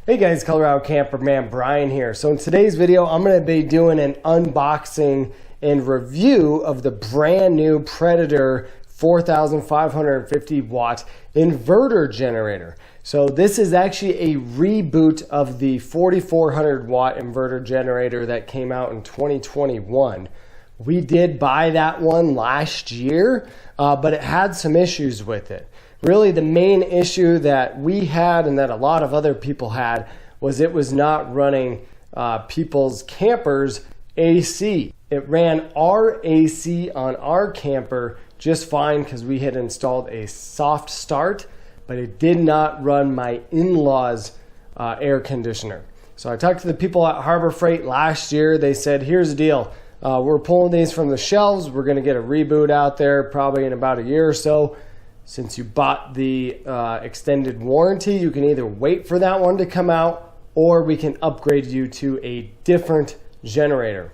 Hey guys, Colorado Camperman Brian here. So in today's video, I'm going to be doing an unboxing and review of the brand new Predator 4,550 watt inverter generator. So this is actually a reboot of the 4,400 watt inverter generator that came out in 2021. We did buy that one last year, but it had some issues with it. Really, the main issue that we had and that a lot of other people had was it was not running people's campers AC. It ran our AC on our camper just fine because we had installed a soft start, but it did not run my in-laws' air conditioner. So I talked to the people at Harbor Freight last year. They said, here's the deal. We're pulling these from the shelves. We're going to get a reboot out there probably in about a year or so. Since you bought the extended warranty, you can either wait for that one to come out or we can upgrade you to a different generator.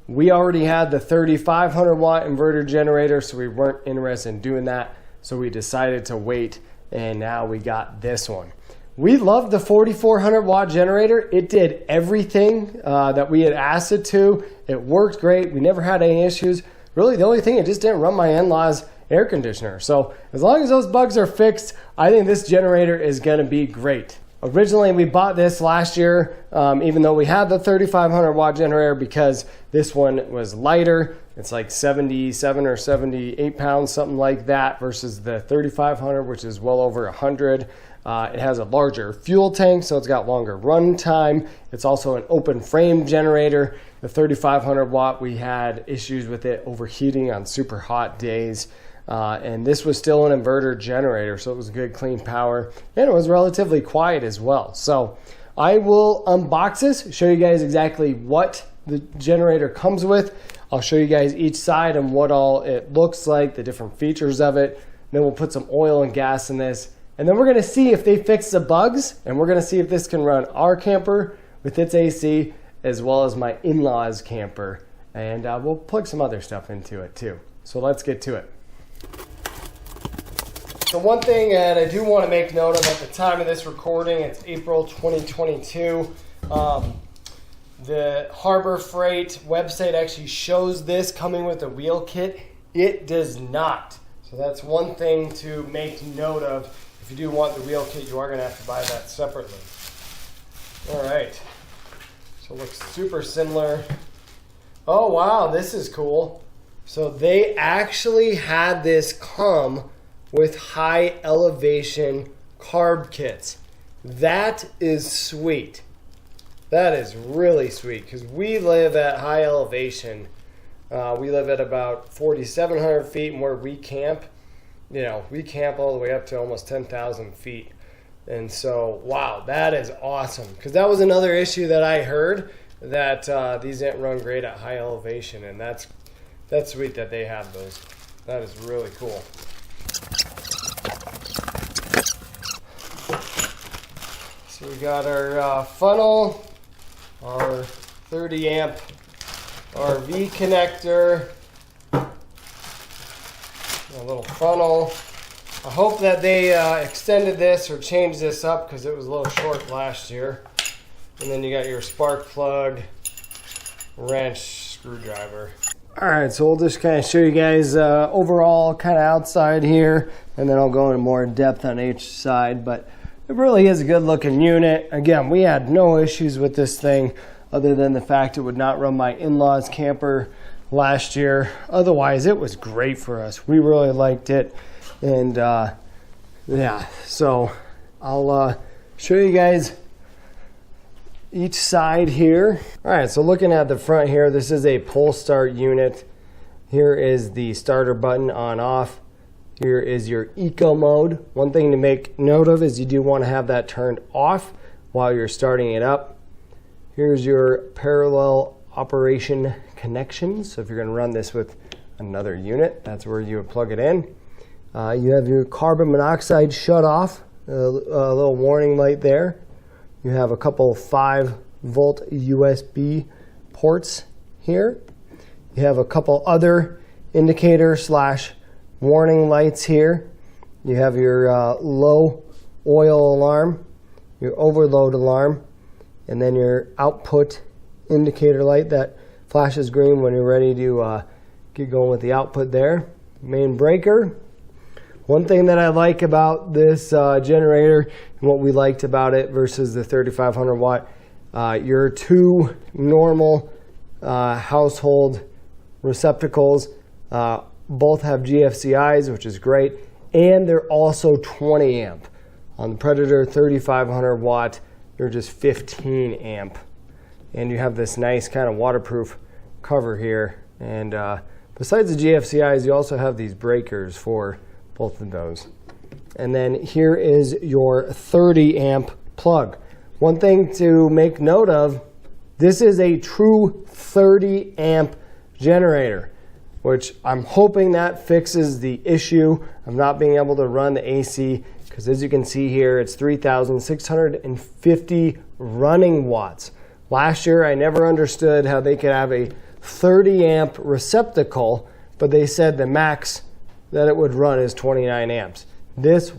We already had the 3,500 watt inverter generator, so we weren't interested in doing that. So we decided to wait, and now we got this one. We loved the 4,400 watt generator. It did everything that we had asked it to. It worked great. We never had any issues. Really, the only thing, it just didn't run my in-laws' air conditioner. So as long as those bugs are fixed, I think this generator is going to be great. Originally, we bought this last year, even though we had the 3,500 watt generator, because this one was lighter. It's like 77 or 78 pounds, something like that, versus the 3,500, which is well over 100. It has a larger fuel tank, so it's got longer run time. It's also an open frame generator. The 3,500 watt, we had issues with it overheating on super hot days. And this was still an inverter generator, so it was good clean power, and it was relatively quiet as well. So I will unbox this, show you guys exactly what the generator comes with. I'll show you guys each side and what all it looks like, the different features of it. Then we'll put some oil and gas in this, and then we're going to see if they fix the bugs, and we're going to see if this can run our camper with its AC as well as my in-laws camper, and we'll plug some other stuff into it too. So let's get to it. So one thing that I do want to make note of at the time of this recording, it's April 2022. The Harbor Freight website actually shows this coming with a wheel kit. It does not. So that's one thing to make note of. If you do want the wheel kit, you are going to have to buy that separately. All right. So it looks super similar. Oh, wow, this is cool. So they actually had this come with high elevation carb kits. That is sweet. That is really sweet because we live at high elevation. We live at about 4,700 feet, and where we camp, we camp all the way up to almost 10,000 feet. And so, wow, that is awesome. Because that was another issue that I heard, that these didn't run great at high elevation, and that's sweet that they have those. That is really cool. So we got our funnel, our 30 amp RV connector, a little funnel. I hope that they extended this or changed this up because it was a little short last year. And then you got your spark plug, wrench, screwdriver. Alright, so we'll just kind of show you guys overall kind of outside here, and then I'll go into more depth on each side, but it really is a good looking unit. Again, we had no issues with this thing other than the fact it would not run my in-laws camper last year. Otherwise, it was great for us. We really liked it, and yeah, so I'll show you guys each side here. All right, so looking at the front here, this is a pull start unit. Here is the starter button on off. Here is your eco mode. One thing to make note of is you do want to have that turned off while you're starting it up. Here's your parallel operation connection. So if you're going to run this with another unit, that's where you would plug it in. You have your carbon monoxide shut off, a little warning light there. You have a couple 5-volt USB ports here. You have a couple other indicator / warning lights here. You have your low oil alarm. your overload alarm, and then your output indicator light that flashes green when you're ready to get going with the output there. Main breaker. One thing that I like about this generator and what we liked about it versus the 3500 watt, your two normal household receptacles both have GFCIs, which is great, and they're also 20 amp. On the Predator 3500 watt, they're just 15 amp. And you have this nice kind of waterproof cover here. And besides the GFCIs, you also have these breakers for both of those. And then here is your 30 amp plug. One thing to make note of, this is a true 30 amp generator, which I'm hoping that fixes the issue of not being able to run the AC, because as you can see here, it's 3,650 running watts. Last year, I never understood how they could have a 30 amp receptacle, but they said the max that it would run is 29 amps. This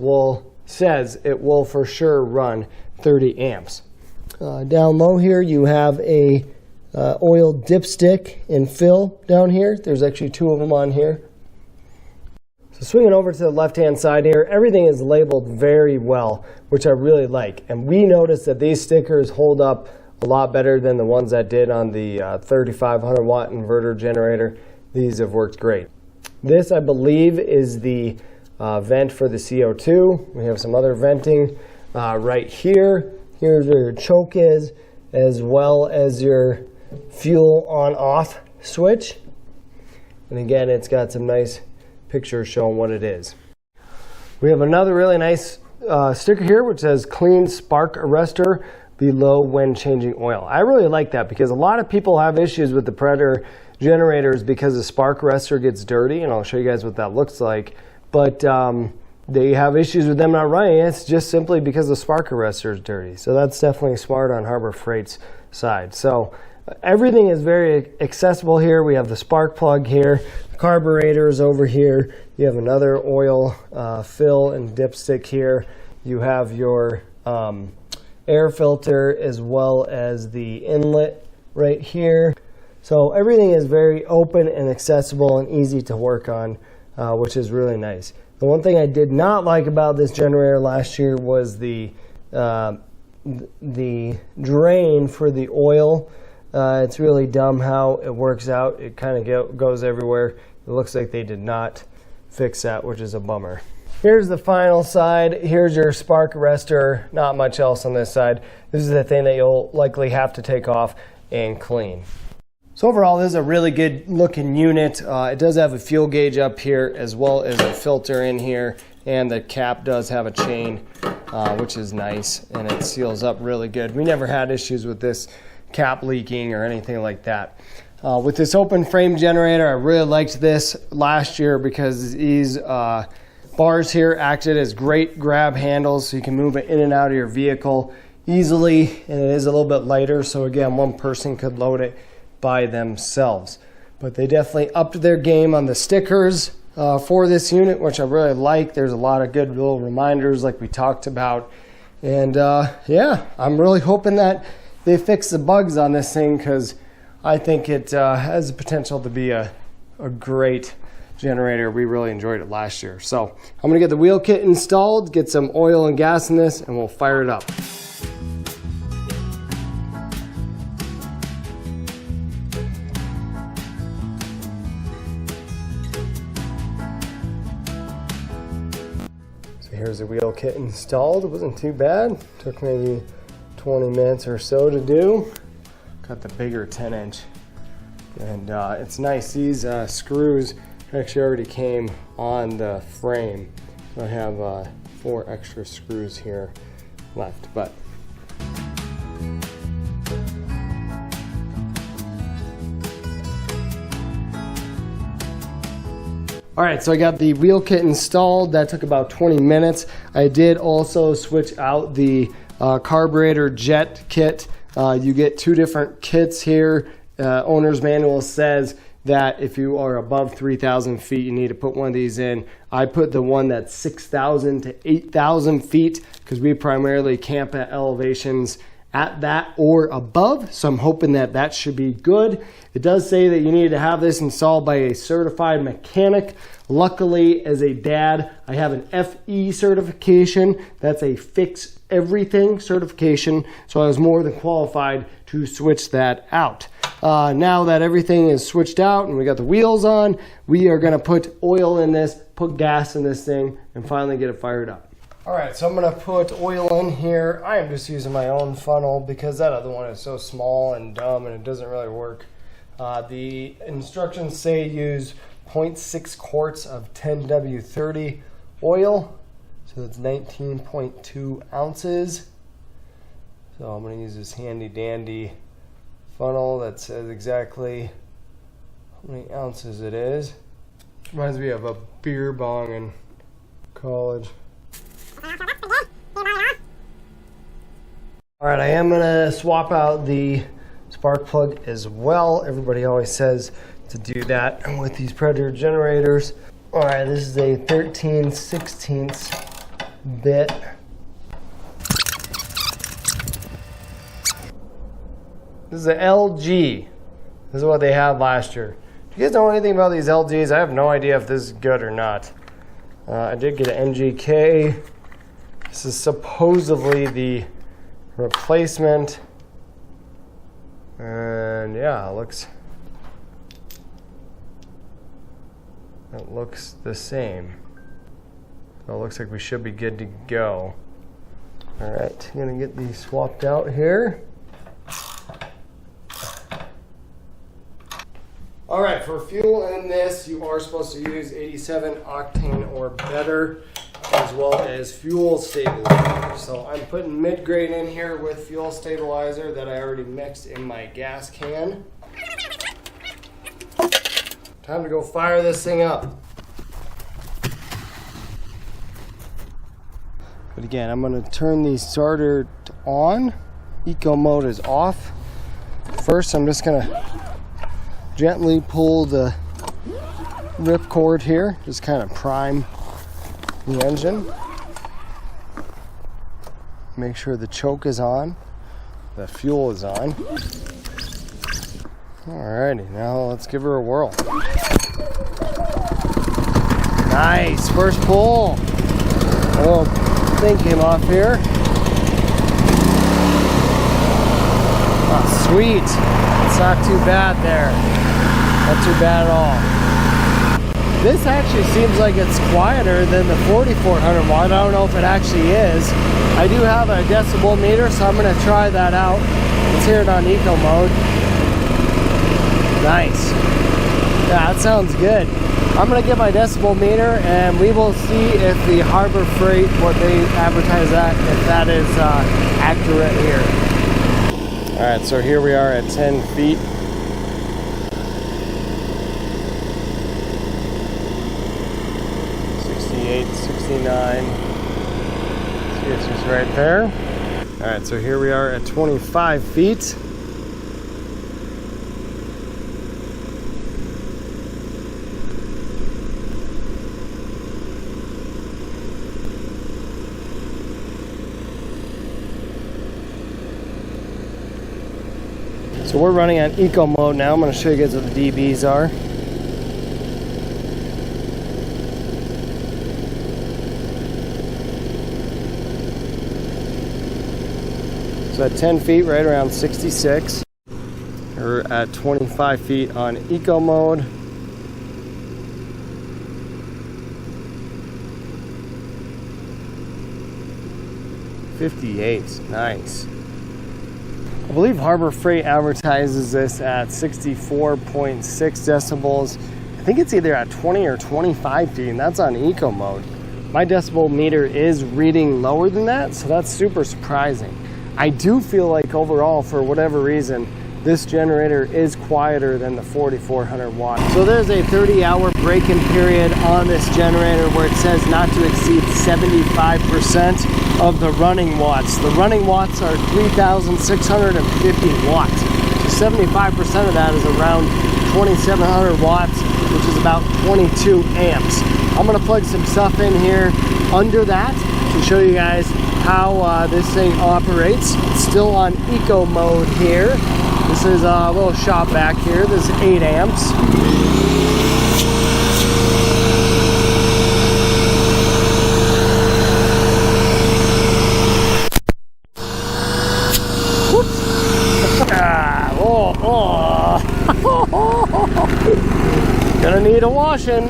says it will for sure run 30 amps. Down low here, you have a oil dipstick and fill down here. There's actually two of them on here. So swinging over to the left-hand side here, everything is labeled very well, which I really like. And we noticed that these stickers hold up a lot better than the ones that did on the 3500 watt inverter generator. These have worked great. This, I believe, is the vent for the CO2. We have some other venting right here. Here's where your choke is, as well as your fuel on-off switch. And again, it's got some nice pictures showing what it is. We have another really nice sticker here which says clean spark arrestor below when changing oil. I really like that because a lot of people have issues with the Predator generators because the spark arrestor gets dirty, and I'll show you guys what that looks like. But they have issues with them not running. It's just simply because the spark arrestor is dirty. So that's definitely smart on Harbor Freight's side. So everything is very accessible here. We have the spark plug here, carburetors over here. You have another oil fill and dipstick here. You have your air filter as well as the inlet right here. So everything is very open and accessible and easy to work on, which is really nice. The one thing I did not like about this generator last year was the drain for the oil. It's really dumb how it works out. It kind of goes everywhere. It looks like they did not fix that, which is a bummer. Here's the final side. Here's your spark arrestor. Not much else on this side. This is the thing that you'll likely have to take off and clean. So overall, this is a really good looking unit. It does have a fuel gauge up here as well as a filter in here, and the cap does have a chain, which is nice, and it seals up really good. We never had issues with this cap leaking or anything like that. With this open frame generator, I really liked this last year because these bars here acted as great grab handles, so you can move it in and out of your vehicle easily, and it is a little bit lighter, so again, one person could load it by themselves. But they definitely upped their game on the stickers for this unit, which I really like. There's a lot of good little reminders like we talked about. And yeah, I'm really hoping that they fix the bugs on this thing, because I think it has the potential to be a great generator. We really enjoyed it last year. So I'm gonna get the wheel kit installed, get some oil and gas in this, and we'll fire it up. Here's the wheel kit installed. It wasn't too bad. Took maybe 20 minutes or so to do. Got the bigger 10-inch. And it's nice. These screws actually already came on the frame. So I have 4 extra screws here left. But all right, so I got the wheel kit installed. That took about 20 minutes. I did also switch out the carburetor jet kit. You get 2 different kits here. Owner's manual says that if you are above 3,000 feet, you need to put one of these in. I put the one that's 6,000 to 8,000 feet because we primarily camp at elevations at that or above. So I'm hoping that that should be good. It does say that you need to have this installed by a certified mechanic. Luckily, as a dad, I have an FE certification. That's a fix everything certification. So I was more than qualified to switch that out. Now that everything is switched out and we got the wheels on, we are gonna put oil in this, put gas in this thing, and finally get it fired up. All right, so I'm gonna put oil in here. I am just using my own funnel because that other one is so small and dumb and it doesn't really work. The instructions say use 0.6 quarts of 10W30 oil. So that's 19.2 ounces. So I'm gonna use this handy dandy funnel that says exactly how many ounces it is. Reminds me of a beer bong in college. All right, I am gonna swap out the spark plug as well. Everybody always says to do that with these Predator generators. All right, this is a 13/16 bit. This is an LG. This is what they had last year. Do you guys know anything about these LGs? I have no idea if this is good or not. I did get an NGK. This is supposedly the replacement. And yeah, it looks the same. So it looks like we should be good to go. All right, I'm gonna get these swapped out here. All right, for fuel in this, you are supposed to use 87 octane or better, as well as fuel stabilizer. So I'm putting mid-grade in here with fuel stabilizer that I already mixed in my gas can. Time to go fire this thing up. But again, I'm gonna turn the starter on. Eco mode is off. First, I'm just gonna gently pull the ripcord here, just kind of prime the engine. Make sure the choke is on, the fuel is on. Alrighty, now let's give her a whirl. Nice, first pull. A little thing came off here. Oh, sweet. It's not too bad there. Not too bad at all. This actually seems like it's quieter than the 4400 watt. I don't know if it actually is. I do have a decibel meter, so I'm going to try that out. Let's hear it on eco mode. Nice. Yeah, that sounds good. I'm going to get my decibel meter and we will see if the Harbor Freight, what they advertise at, if that is accurate here. All right, so here we are at 10 feet. 69. See, it's just right there. All right, so here we are at 25 feet. So we're running on eco mode now. I'm going to show you guys what the dBs are. So at 10 feet, right around 66. We're at 25 feet on eco mode. .58, nice. I believe Harbor Freight advertises this at 64.6 decibels. I think it's either at 20 or 25 feet, and that's on eco mode. My decibel meter is reading lower than that, so that's super surprising. I do feel like overall, for whatever reason, this generator is quieter than the 4400 watt. So there's a 30-hour break-in period on this generator where it says not to exceed 75% of the running watts. The running watts are 3,650 watts. So 75% of that is around 2,700 watts, which is about 22 amps. I'm gonna plug some stuff in here under that to show you guys how this thing operates. It's still on eco mode here. This is a little shop back here. This is 8 amps. Gonna need a washing.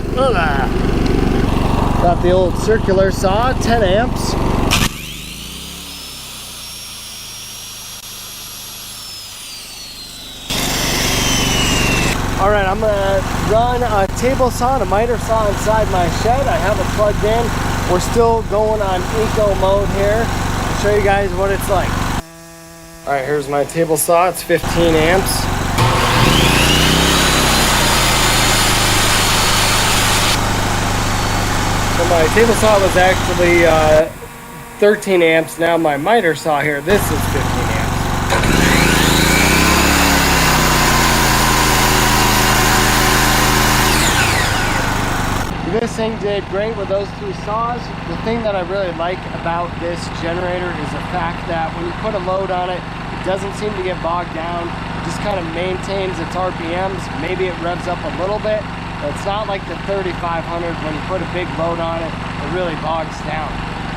Got the old circular saw, 10 amps. All right, I'm gonna run a table saw and a miter saw inside my shed. I have it plugged in. We're still going on eco mode here. I'll show you guys what it's like. All right, here's my table saw. It's 15 amps. So my table saw was actually 13 amps. Now my miter saw here, this is 15 amps. This thing did great with those 2 saws. The thing that I really like about this generator is the fact that when you put a load on it, it doesn't seem to get bogged down. It just kind of maintains its RPMs. Maybe it revs up a little bit, but it's not like the 3500 when you put a big load on it, it really bogs down.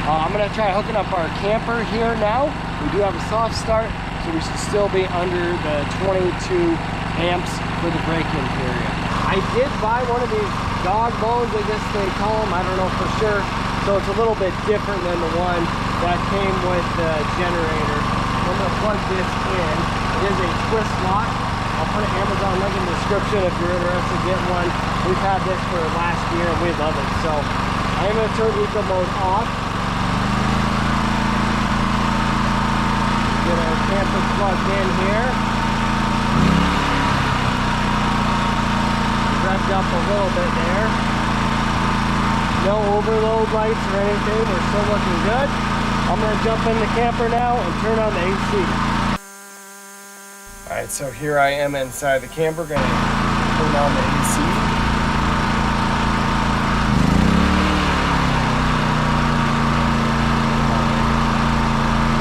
I'm gonna try hooking up our camper here now. We do have a soft start, so we should still be under the 22 amps for the break-in period. I did buy one of these dog bones, I guess they call them, I don't know for sure. So it's a little bit different than the one that came with the generator. I'm gonna plug this in. It is a twist lock. I'll put an Amazon link in the description if you're interested in getting one. We've had this for last year and we love it. So I am gonna turn eco mode off. Get our camper plugged in here. Revved up a little bit there. No overload lights or anything. We're still looking good. I'm going to jump in the camper now and turn on the AC. Alright, so here I am inside the camper. Going to turn on the AC.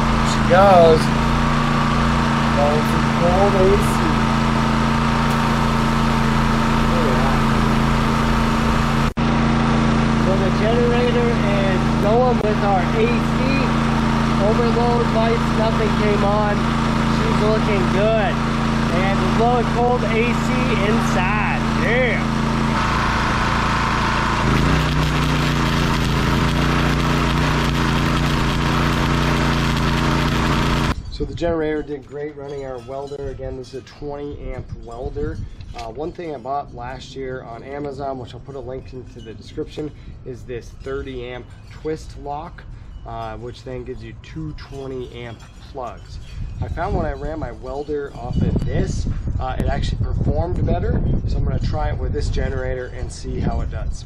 There she goes. Going to cold AC. Generator is going with our AC. Overload lights, nothing came on. She's looking good. And low and cold AC inside. Yeah. So the generator did great running our welder. Again, this is a 20 amp welder. One thing I bought last year on Amazon, which I'll put a link into the description, is this 30 amp twist lock, which then gives you 2 20 amp plugs. I found when I ran my welder off of this, it actually performed better. So I'm going to try it with this generator and see how it does.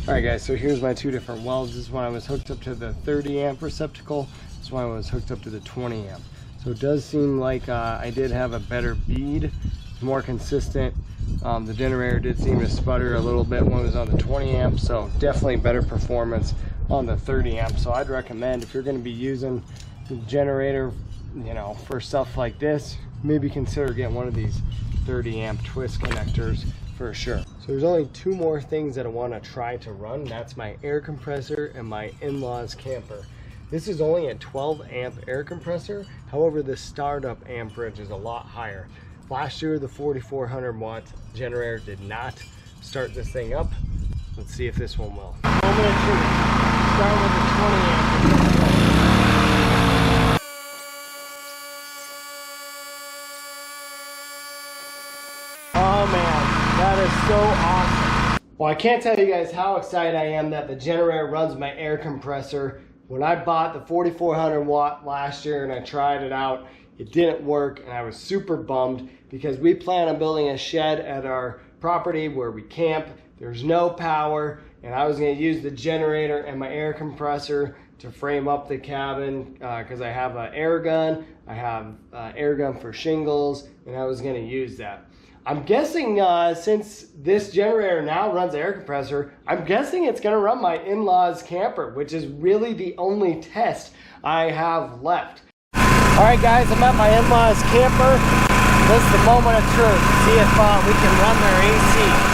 Alright guys, so here's my 2 different welds. This one I was hooked up to the 30 amp receptacle. This one I was hooked up to the 20 amp. So it does seem like I did have a better bead. It's more consistent. The generator did seem to sputter a little bit when it was on the 20 amp. So definitely better performance on the 30 amp. So I'd recommend, if you're going to be using the generator, you know, for stuff like this, maybe consider getting one of these 30 amp twist connectors for sure. So there's only 2 more things that I want to try to run. That's my air compressor and my in-laws camper. This is only a 12 amp air compressor. However, the startup amperage is a lot higher. Last year, the 4400 watt generator did not start this thing up. Let's see if this one will. I'm going to start with the 20 amp. Oh man. That is so awesome. Well, I can't tell you guys how excited I am that the generator runs my air compressor. When I bought the 4400 watt last year and I tried it out, it didn't work and I was super bummed because we plan on building a shed at our property where we camp. There's no power and I was going to use the generator and my air compressor to frame up the cabin because I have an air gun. I have air gun for shingles and I was going to use that. I'm guessing since this generator now runs air compressor, I'm guessing it's going to run my in-laws camper, which is really the only test I have left. All right, guys, I'm at my in-laws camper. This is the moment of truth. See if we can run their AC.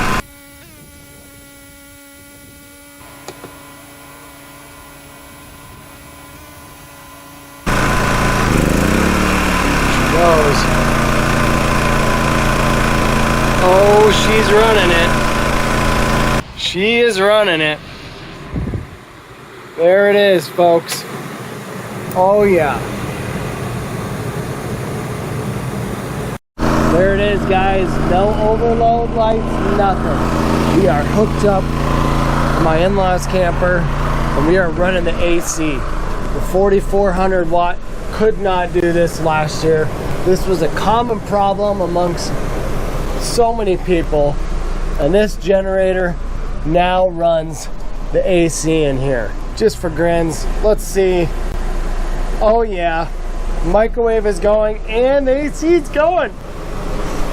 Oh, she's running it. She is running it. There it is, folks. Oh, yeah. There it is, guys. No overload lights, nothing. We are hooked up to my in-laws camper, and we are running the AC. The 4400 watt could not do this last year. This was a common problem amongst so many people, and this generator now runs the AC in here. Just for grins, let's see. Oh yeah, microwave is going and the AC is going.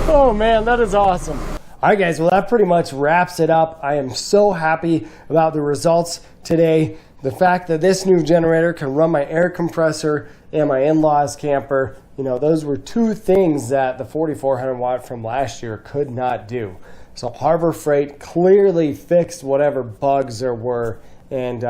Oh man, that is awesome. All right, guys, well, that pretty much wraps it up. I am so happy about the results today. The fact that this new generator can run my air compressor and my in-laws camper, you know, those were two things that the 4400 watt from last year could not do. So Harbor Freight clearly fixed whatever bugs there were, and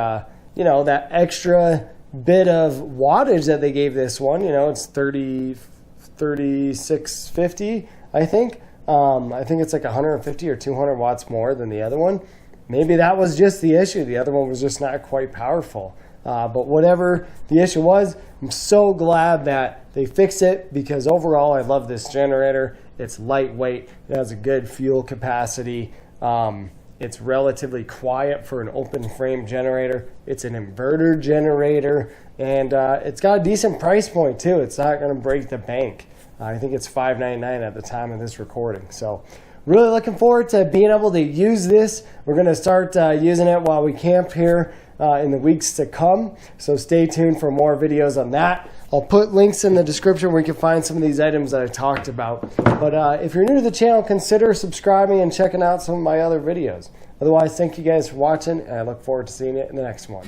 you know, that extra bit of wattage that they gave this one, you know, it's 3650, I think. I think it's like 150 or 200 watts more than the other one. Maybe that was just the issue. The other one was just not quite powerful. But whatever the issue was, I'm so glad that they fixed it, because overall I love this generator. It's lightweight, it has a good fuel capacity, it's relatively quiet for an open frame generator, it's an inverter generator, and it's got a decent price point too. It's not going to break the bank. I think it's $5.99 at the time of this recording. So really looking forward to being able to use this. We're going to start using it while we camp here in the weeks to come. So stay tuned for more videos on that. I'll put links in the description where you can find some of these items that I talked about. But if you're new to the channel, consider subscribing and checking out some of my other videos. Otherwise, thank you guys for watching, and I look forward to seeing you in the next one.